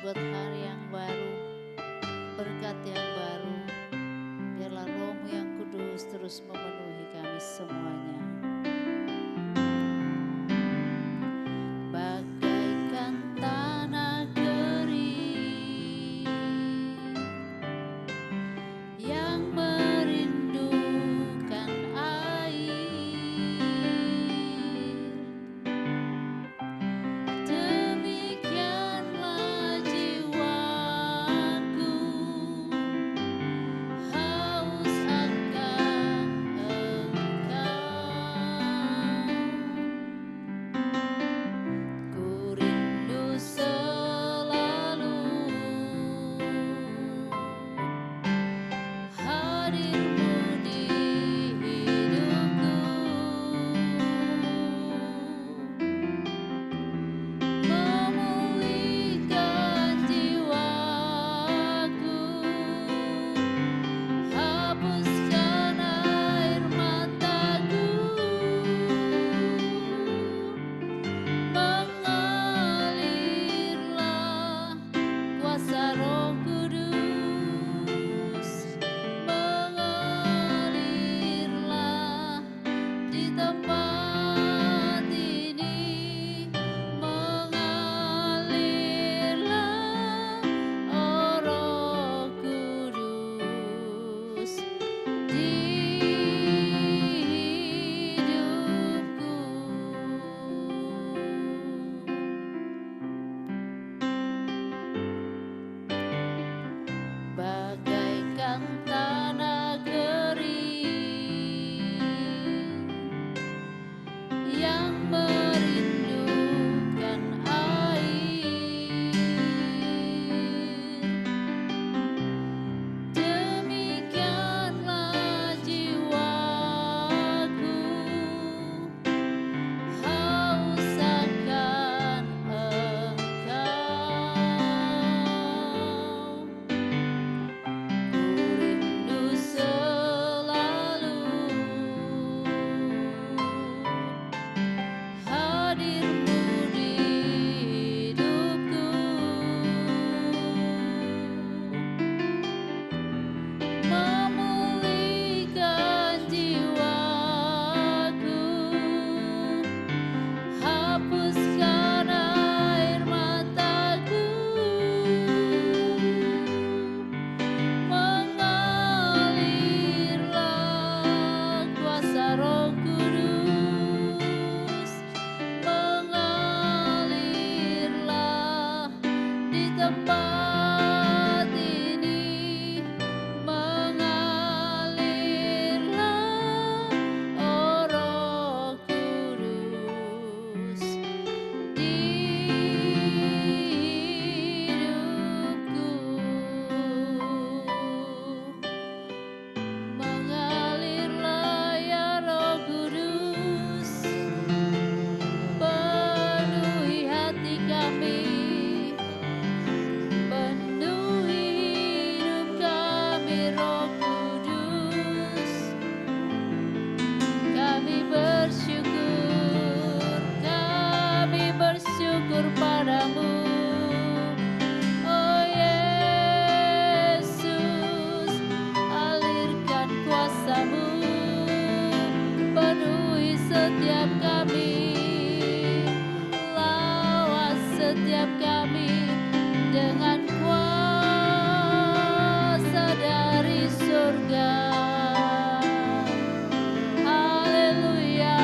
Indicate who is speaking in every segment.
Speaker 1: buat hari yang baru, berkat yang baru. Biarlah Roh-Mu yang kudus terus memenuhi kami semuanya. Bagaikan tanah kering yang merindukan air, demikianlah jiwaku haus akan Engkau. Ku rindu selalu hadir-Mu di hidupku, memulihkan jiwaku, hapuskan air mataku, mengalirlah kuasa Roh Kudus, mengalirlah di tempat ini, mengalirlah Roh Kudus di hidupku. Bagaikan tanah kering yang merindukan air, demikianlah jiwaku haus akan Engkau. Ku rindu selalu hadir-Mu di hidupku, memulihkan jiwaku, hapuskan air mataku, mengalirlah kuasa Roh Kudus, mengalirlah di tempat ini, mengalirlah Roh Kudus di hidupku, mengalirlah ya Roh Kudus, penuhi hati kami, penuhi hidup kami Roh Kudus. Kami bersyukur padamu, oh Yesus, alirkan kuasa-Mu, penuhi setiap kami, lawas setiap kami dengan kuasa dari surga. Haleluya,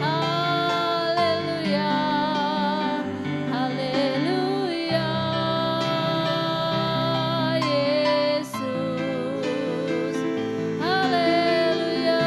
Speaker 1: haleluya, haleluya, Yesus, haleluya.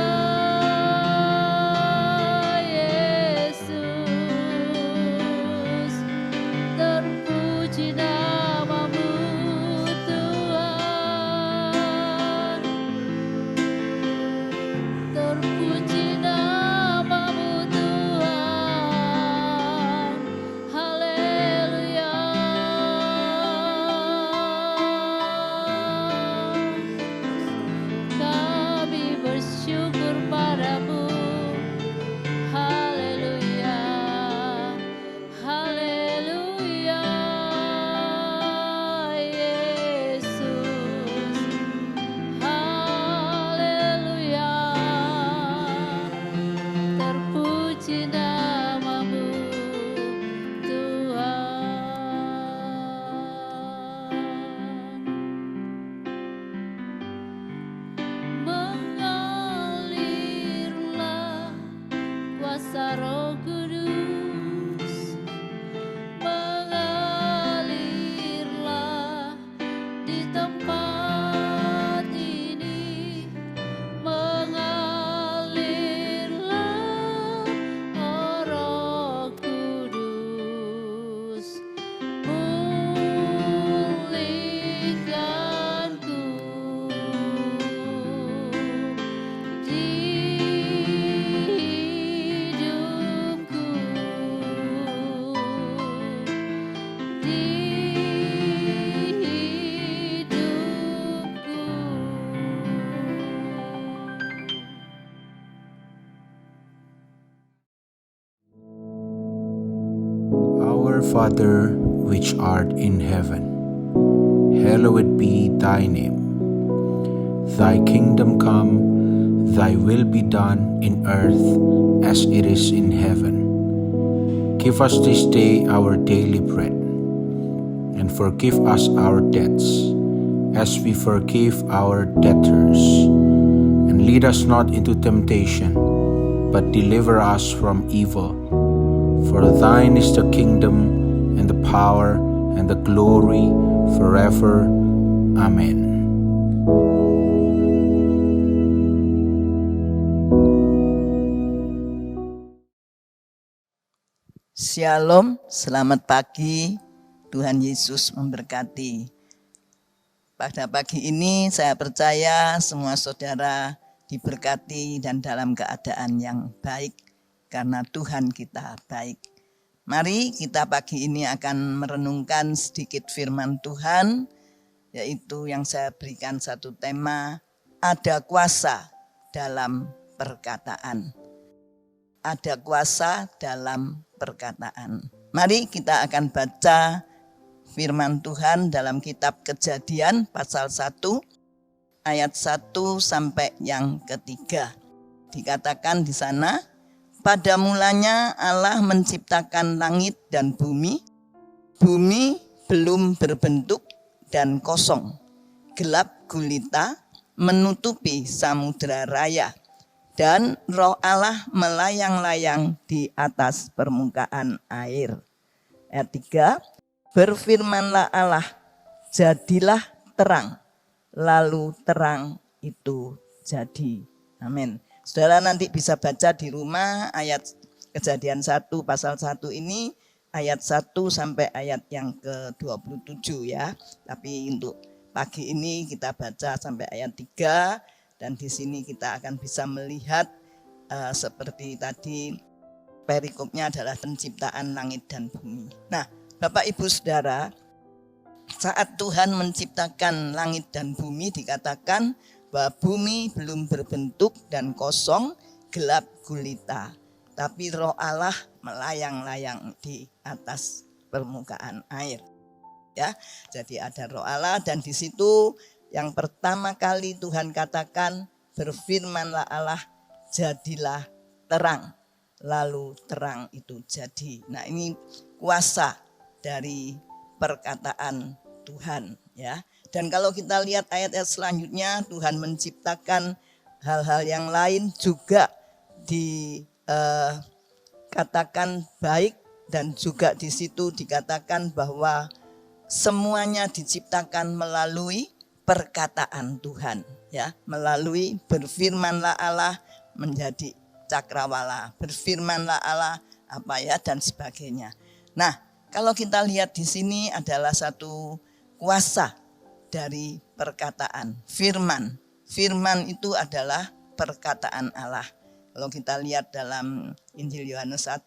Speaker 1: kuasa Roh Kudus mengalirlah di tempat ini, mengalirlah oh Roh Kudus, pulihkanku di hidupku, di hidupku.
Speaker 2: Our Father, which art in heaven, hallowed be thy name. Thy kingdom come, thy will be done in earth as it is in heaven. Give us this day our daily bread, and forgive us our debts, as we forgive our debtors. And lead us not into temptation, but deliver us from evil. For thine is the kingdom, and the power, and the glory, forever. Amen.
Speaker 3: Shalom, selamat pagi, Tuhan Yesus memberkati. Pada pagi ini saya percaya semua saudara diberkati dan dalam keadaan yang baik karena Tuhan kita baik. Mari kita pagi ini akan merenungkan sedikit firman Tuhan, yaitu yang saya berikan satu tema, ada kuasa dalam perkataan. Ada kuasa dalam perkataan. Mari kita akan baca firman Tuhan dalam kitab Kejadian pasal 1 ayat 1 sampai yang ketiga. Dikatakan di sana, pada mulanya Allah menciptakan langit dan bumi. Bumi belum berbentuk dan kosong, gelap gulita menutupi samudera raya. Dan Roh Allah melayang-layang di atas permukaan air. Ayat 3, berfirmanlah Allah, jadilah terang. Lalu terang itu jadi. Amin. Saudara nanti bisa baca di rumah ayat Kejadian 1 pasal 1 ini, ayat 1 sampai ayat yang ke-27 ya. Tapi untuk pagi ini kita baca sampai ayat 3. Dan di sini kita akan bisa melihat seperti tadi perikopnya adalah penciptaan langit dan bumi. Nah, Bapak Ibu Saudara, saat Tuhan menciptakan langit dan bumi dikatakan bahwa bumi belum berbentuk dan kosong, gelap gulita. Tapi Roh Allah melayang-layang di atas permukaan air. Ya, jadi ada Roh Allah dan di situ yang pertama kali Tuhan katakan, berfirmanlah Allah, jadilah terang. Lalu terang itu jadi. Nah, ini kuasa dari perkataan Tuhan ya. Dan kalau kita lihat ayat-ayat selanjutnya, Tuhan menciptakan hal-hal yang lain juga dikatakan baik, dan juga di situ dikatakan bahwa semuanya diciptakan melalui perkataan Tuhan ya, melalui berfirmanlah Allah menjadi cakrawala, berfirmanlah Allah apa ya dan sebagainya. Nah, kalau kita lihat di sini adalah satu kuasa dari perkataan firman. Firman itu adalah perkataan Allah. Kalau kita lihat dalam Injil Yohanes 1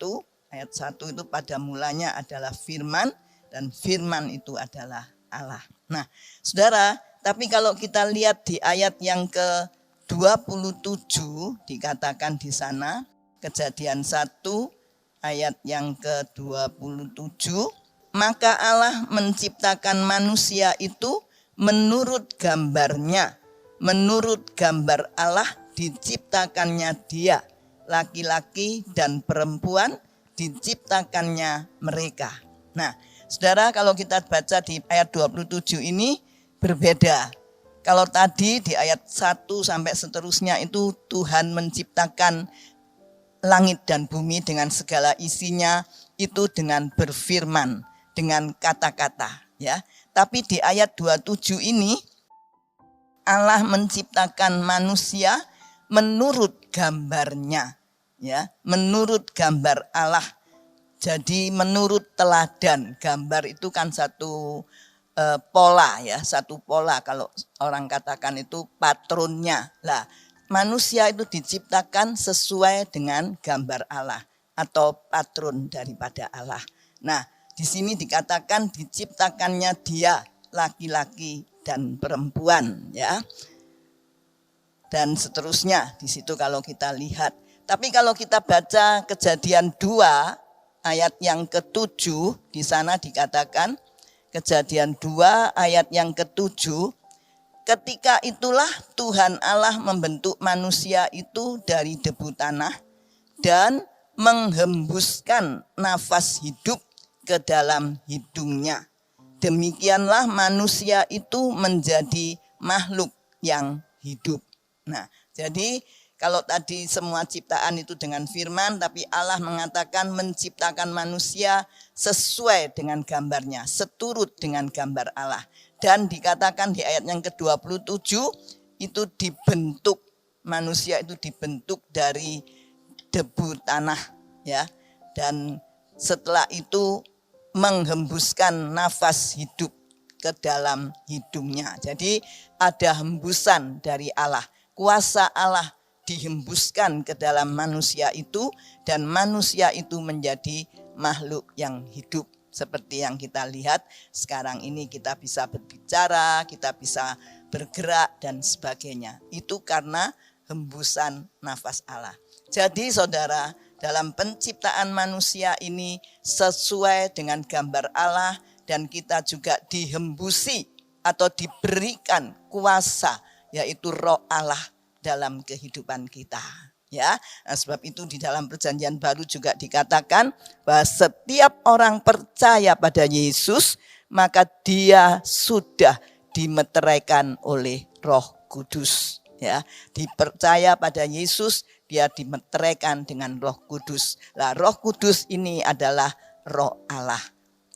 Speaker 3: ayat 1 itu, pada mulanya adalah firman dan firman itu adalah Allah. Nah, Saudara, tapi kalau kita lihat di ayat yang ke-27 dikatakan di sana, Kejadian 1 ayat yang ke-27, maka Allah menciptakan manusia itu menurut gambarnya. Menurut gambar Allah diciptakannya dia, laki-laki dan perempuan diciptakannya mereka. Nah, Saudara, kalau kita baca di ayat 27 ini berbeda. Kalau tadi di ayat 1 sampai seterusnya itu Tuhan menciptakan langit dan bumi dengan segala isinya itu dengan berfirman, dengan kata-kata, ya. Tapi di ayat 27 ini Allah menciptakan manusia menurut gambarnya, ya, menurut gambar Allah. Jadi menurut teladan. Gambar itu kan satu pola, ya, satu pola. Kalau orang katakan itu patronnya. Lah, manusia itu diciptakan sesuai dengan gambar Allah atau patron daripada Allah. Nah, di sini dikatakan diciptakannya dia laki-laki dan perempuan, ya. Dan seterusnya di situ kalau kita lihat. Tapi kalau kita baca Kejadian 2 ayat yang ke-7, di sana dikatakan Kejadian 2 ayat yang ke-7, ketika itulah Tuhan Allah membentuk manusia itu dari debu tanah dan menghembuskan nafas hidup ke dalam hidungnya. Demikianlah manusia itu menjadi makhluk yang hidup. Nah, jadi kalau tadi semua ciptaan itu dengan firman, tapi Allah mengatakan menciptakan manusia sesuai dengan gambarnya, seturut dengan gambar Allah. Dan dikatakan di ayat yang ke-27, itu dibentuk, manusia itu dibentuk dari debu tanah, ya. Dan setelah itu menghembuskan nafas hidup ke dalam hidungnya. Jadi ada hembusan dari Allah, kuasa Allah dihembuskan ke dalam manusia itu, dan manusia itu menjadi makhluk yang hidup. Seperti yang kita lihat sekarang ini, kita bisa berbicara, kita bisa bergerak dan sebagainya. Itu karena hembusan nafas Allah. Jadi saudara, dalam penciptaan manusia ini sesuai dengan gambar Allah, dan kita juga dihembusi atau diberikan kuasa, yaitu Roh Allah dalam kehidupan kita, ya. Nah, sebab itu di dalam Perjanjian Baru juga dikatakan bahwa setiap orang percaya pada Yesus, maka dia sudah dimeteraikan oleh Roh Kudus, ya. Dipercaya pada Yesus, dia dimeteraikan dengan Roh Kudus. Lah, Roh Kudus ini adalah Roh Allah.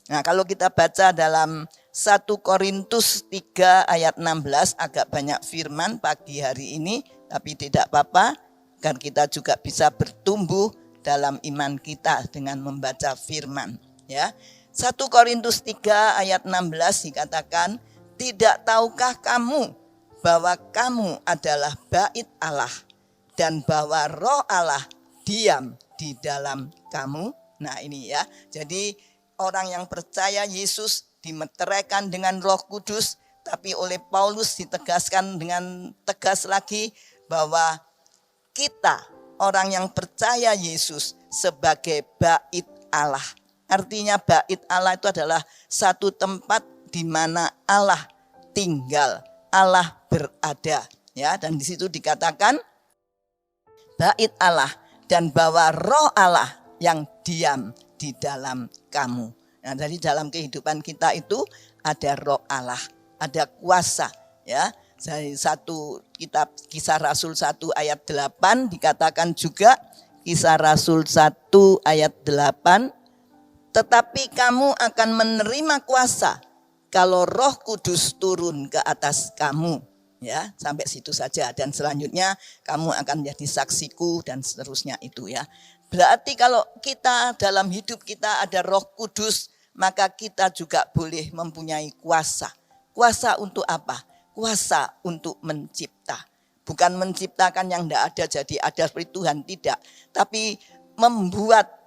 Speaker 3: Nah, kalau kita baca dalam 1 Korintus 3 ayat 16, agak banyak firman pagi hari ini, tapi tidak apa-apa, kan kita juga bisa bertumbuh dalam iman kita dengan membaca firman, ya. 1 Korintus 3 ayat 16 dikatakan, tidak tahukah kamu bahwa kamu adalah bait Allah dan bahwa Roh Allah diam di dalam kamu. Nah, ini, ya. Jadi orang yang percaya Yesus dimeteraikan dengan Roh Kudus, tapi oleh Paulus ditegaskan dengan tegas lagi bahwa kita orang yang percaya Yesus sebagai bait Allah. Artinya bait Allah itu adalah satu tempat di mana Allah tinggal, Allah berada, ya. Dan di situ dikatakan bait Allah dan bahwa Roh Allah yang diam di dalam kamu. Nah, dari dalam kehidupan kita itu ada Roh Allah, ada kuasa, ya. Dari satu kitab Kisah Rasul 1 ayat 8 dikatakan juga, Kisah Rasul 1 ayat 8, tetapi kamu akan menerima kuasa kalau Roh Kudus turun ke atas kamu, ya. Sampai situ saja, dan selanjutnya kamu akan menjadi saksiku dan seterusnya itu, ya. Berarti kalau kita dalam hidup kita ada Roh Kudus, maka kita juga boleh mempunyai kuasa. Kuasa untuk apa? Kuasa untuk mencipta. Bukan menciptakan yang tidak ada jadi ada seperti Tuhan, tidak. Tapi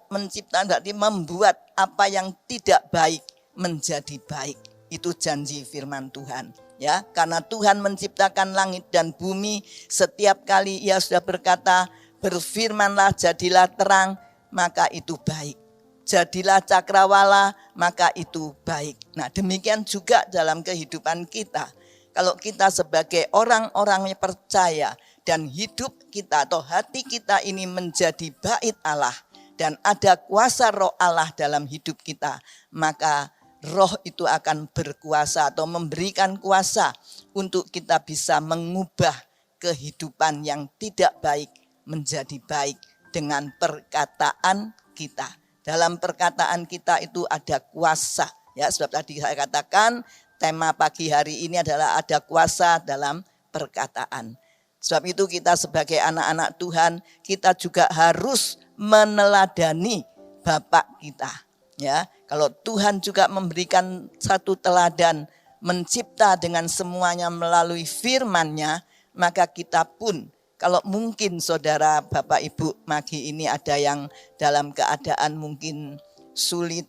Speaker 3: mencipta berarti membuat apa yang tidak baik menjadi baik. Itu janji firman Tuhan, ya. Karena Tuhan menciptakan langit dan bumi, setiap kali Ia sudah berkata, berfirmanlah jadilah terang, maka itu baik. Jadilah cakrawala, maka itu baik. Nah, demikian juga dalam kehidupan kita. Kalau kita sebagai orang-orang yang percaya dan hidup kita atau hati kita ini menjadi bait Allah dan ada kuasa Roh Allah dalam hidup kita, maka Roh itu akan berkuasa atau memberikan kuasa untuk kita bisa mengubah kehidupan yang tidak baik menjadi baik, dengan perkataan kita. Dalam perkataan kita itu ada kuasa. Ya, sebab tadi saya katakan tema pagi hari ini adalah ada kuasa dalam perkataan. Sebab itu kita sebagai anak-anak Tuhan, kita juga harus meneladani Bapak kita. Ya, kalau Tuhan juga memberikan satu teladan, mencipta dengan semuanya melalui firman-Nya, maka kita pun, kalau mungkin saudara Bapak Ibu pagi ini ada yang dalam keadaan mungkin sulit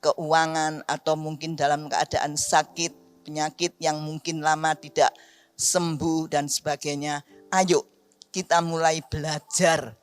Speaker 3: keuangan atau mungkin dalam keadaan sakit, penyakit yang mungkin lama tidak sembuh dan sebagainya. Ayo kita mulai belajar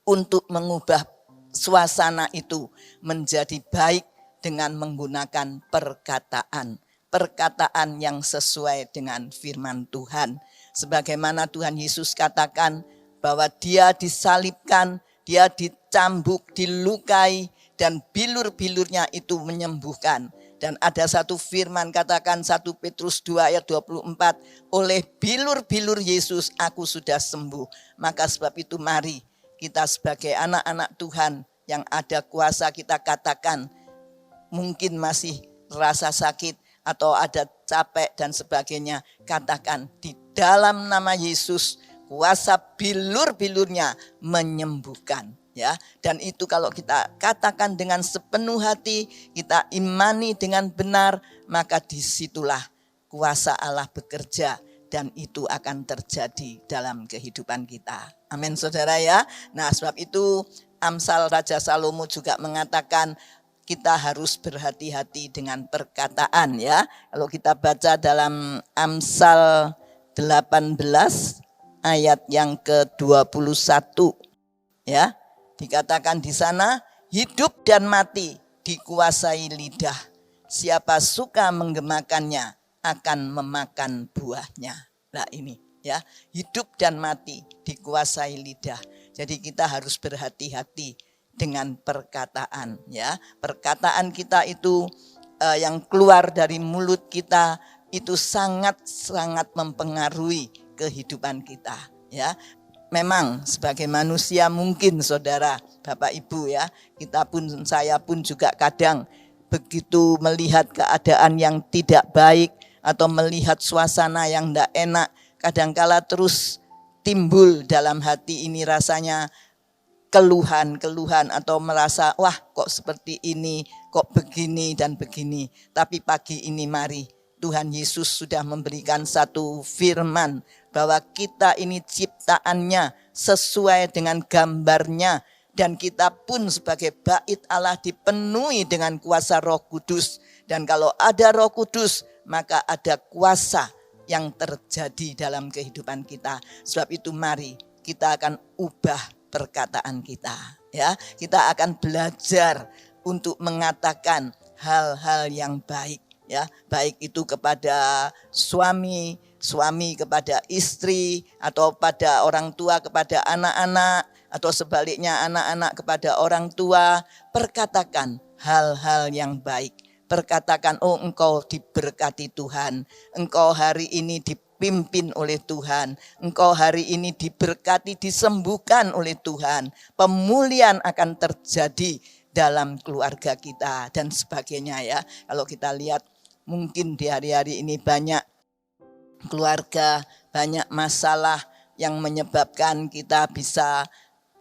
Speaker 3: untuk mengubah suasana itu menjadi baik dengan menggunakan perkataan. Perkataan yang sesuai dengan firman Tuhan. Sebagaimana Tuhan Yesus katakan bahwa dia disalibkan, dia dicambuk, dilukai, dan bilur-bilurnya itu menyembuhkan. Dan ada satu firman katakan 1 Petrus 2 ayat 24, oleh bilur-bilur Yesus aku sudah sembuh. Maka sebab itu mari kita sebagai anak-anak Tuhan yang ada kuasa kita katakan, mungkin masih rasa sakit atau ada capek dan sebagainya, katakan di dalam nama Yesus kuasa bilur-bilurnya menyembuhkan. Ya, dan itu kalau kita katakan dengan sepenuh hati, kita imani dengan benar, maka disitulah kuasa Allah bekerja dan itu akan terjadi dalam kehidupan kita. Amin saudara ya. Nah sebab itu Amsal Raja Salomo juga mengatakan kita harus berhati-hati dengan perkataan ya. Kalau kita baca dalam Amsal 18 ayat yang ke-21 ya. Dikatakan di sana, hidup dan mati dikuasai lidah. Siapa suka menggemakannya akan memakan buahnya. Nah ini ya, hidup dan mati dikuasai lidah. Jadi kita harus berhati-hati dengan perkataan ya. Perkataan kita itu yang keluar dari mulut kita itu sangat-sangat mempengaruhi kehidupan kita ya. Memang sebagai manusia mungkin saudara, Bapak Ibu ya, saya pun juga kadang begitu melihat keadaan yang tidak baik atau melihat suasana yang tidak enak, kadangkala terus timbul dalam hati ini rasanya keluhan atau merasa wah kok seperti ini, kok begini dan begini. Tapi pagi ini mari Tuhan Yesus sudah memberikan satu firman bahwa kita ini ciptaannya sesuai dengan gambarnya dan kita pun sebagai bait Allah dipenuhi dengan kuasa Roh Kudus, dan kalau ada Roh Kudus maka ada kuasa yang terjadi dalam kehidupan kita. Sebab itu mari kita akan ubah perkataan kita ya. Kita akan belajar untuk mengatakan hal-hal yang baik ya, baik itu kepada suami kepada istri, atau pada orang tua kepada anak-anak, atau sebaliknya anak-anak kepada orang tua. Perkatakan hal-hal yang baik. Perkatakan, oh engkau diberkati Tuhan, engkau hari ini dipimpin oleh Tuhan, engkau hari ini diberkati, disembuhkan oleh Tuhan, pemulihan akan terjadi dalam keluarga kita dan sebagainya ya. Kalau kita lihat mungkin di hari-hari ini banyak keluarga, banyak masalah yang menyebabkan kita bisa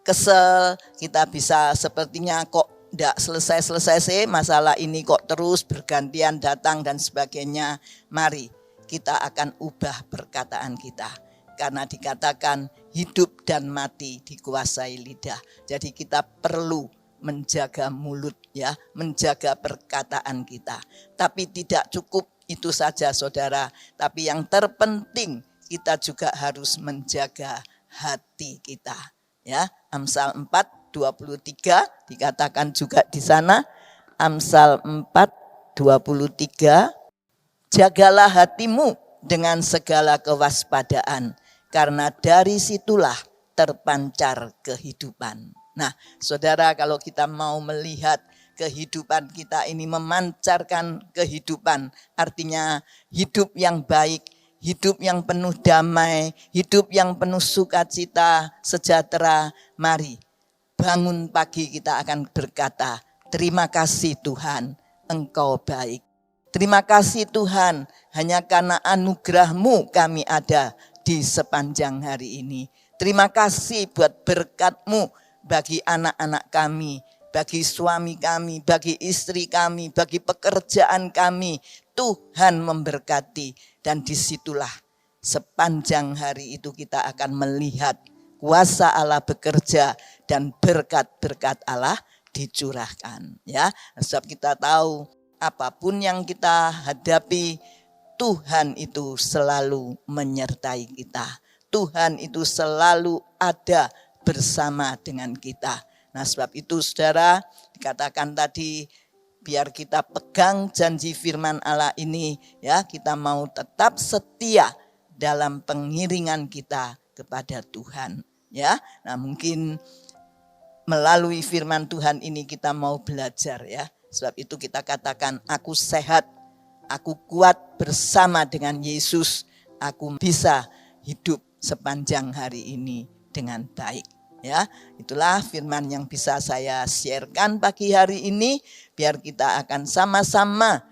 Speaker 3: kesel, kita bisa sepertinya kok tidak selesai-selesai sih masalah ini, kok terus bergantian datang dan sebagainya. Mari kita akan ubah perkataan kita. Karena dikatakan hidup dan mati dikuasai lidah. Jadi kita perlu menjaga mulut ya, menjaga perkataan kita. Tapi tidak cukup itu saja saudara, tapi yang terpenting kita juga harus menjaga hati kita ya. Amsal 4:23 dikatakan juga di sana, Amsal 4:23, jagalah hatimu dengan segala kewaspadaan, karena dari situlah terpancar kehidupan. Nah, saudara, kalau kita mau melihat kehidupan kita ini memancarkan kehidupan, artinya hidup yang baik, hidup yang penuh damai, hidup yang penuh sukacita, sejahtera. Mari bangun pagi kita akan berkata, terima kasih Tuhan, Engkau baik. Terima kasih Tuhan, hanya karena anugerah-Mu kami ada di sepanjang hari ini. Terima kasih buat berkat-Mu bagi anak-anak kami, bagi suami kami, bagi istri kami, bagi pekerjaan kami. Tuhan memberkati, dan disitulah sepanjang hari itu kita akan melihat kuasa Allah bekerja dan berkat-berkat Allah dicurahkan. Ya, sebab kita tahu apapun yang kita hadapi, Tuhan itu selalu menyertai kita. Tuhan itu selalu ada bersama dengan kita. Nah, sebab itu saudara, dikatakan tadi, biar kita pegang janji firman Allah ini, ya, kita mau tetap setia dalam pengiringan kita kepada Tuhan. Ya, nah mungkin melalui firman Tuhan ini kita mau belajar, ya. Sebab itu kita katakan, aku sehat, aku kuat bersama dengan Yesus, aku bisa hidup sepanjang hari ini dengan baik. Ya, itulah firman yang bisa saya sharekan pagi hari ini, biar kita akan sama-sama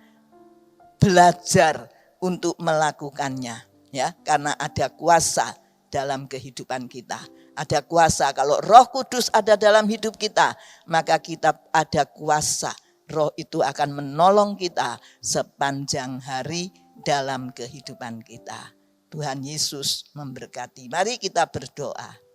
Speaker 3: belajar untuk melakukannya, ya, karena ada kuasa dalam kehidupan kita. Ada kuasa, kalau Roh Kudus ada dalam hidup kita, maka kita ada kuasa. Roh itu akan menolong kita sepanjang hari dalam kehidupan kita. Tuhan Yesus memberkati. Mari kita berdoa.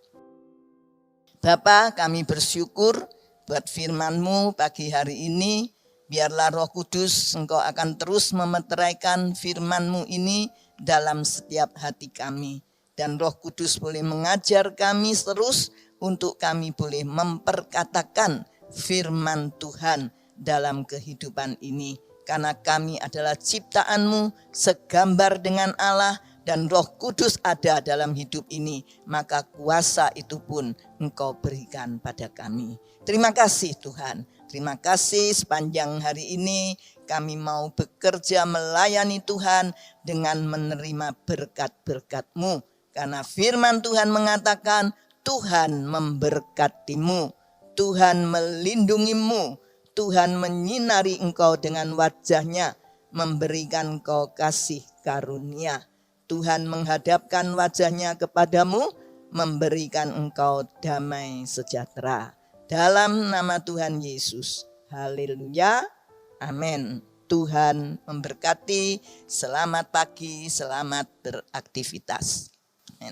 Speaker 3: Bapa, kami bersyukur buat firman-Mu pagi hari ini. Biarlah Roh Kudus Engkau akan terus memeteraikan firman-Mu ini dalam setiap hati kami. Dan Roh Kudus boleh mengajar kami terus untuk kami boleh memperkatakan firman Tuhan dalam kehidupan ini. Karena kami adalah ciptaan-Mu segambar dengan Allah, dan Roh Kudus ada dalam hidup ini, maka kuasa itu pun Engkau berikan pada kami. Terima kasih Tuhan. Terima kasih sepanjang hari ini kami mau bekerja melayani Tuhan dengan menerima berkat-berkat-Mu. Karena firman Tuhan mengatakan, Tuhan memberkatimu, Tuhan melindungimu, Tuhan menyinari engkau dengan wajah-Nya, memberikan engkau kasih karunia. Tuhan menghadapkan wajah-Nya kepadamu, memberikan engkau damai sejahtera. Dalam nama Tuhan Yesus. Haleluya. Amin. Tuhan memberkati. Selamat pagi, selamat beraktivitas. Amin.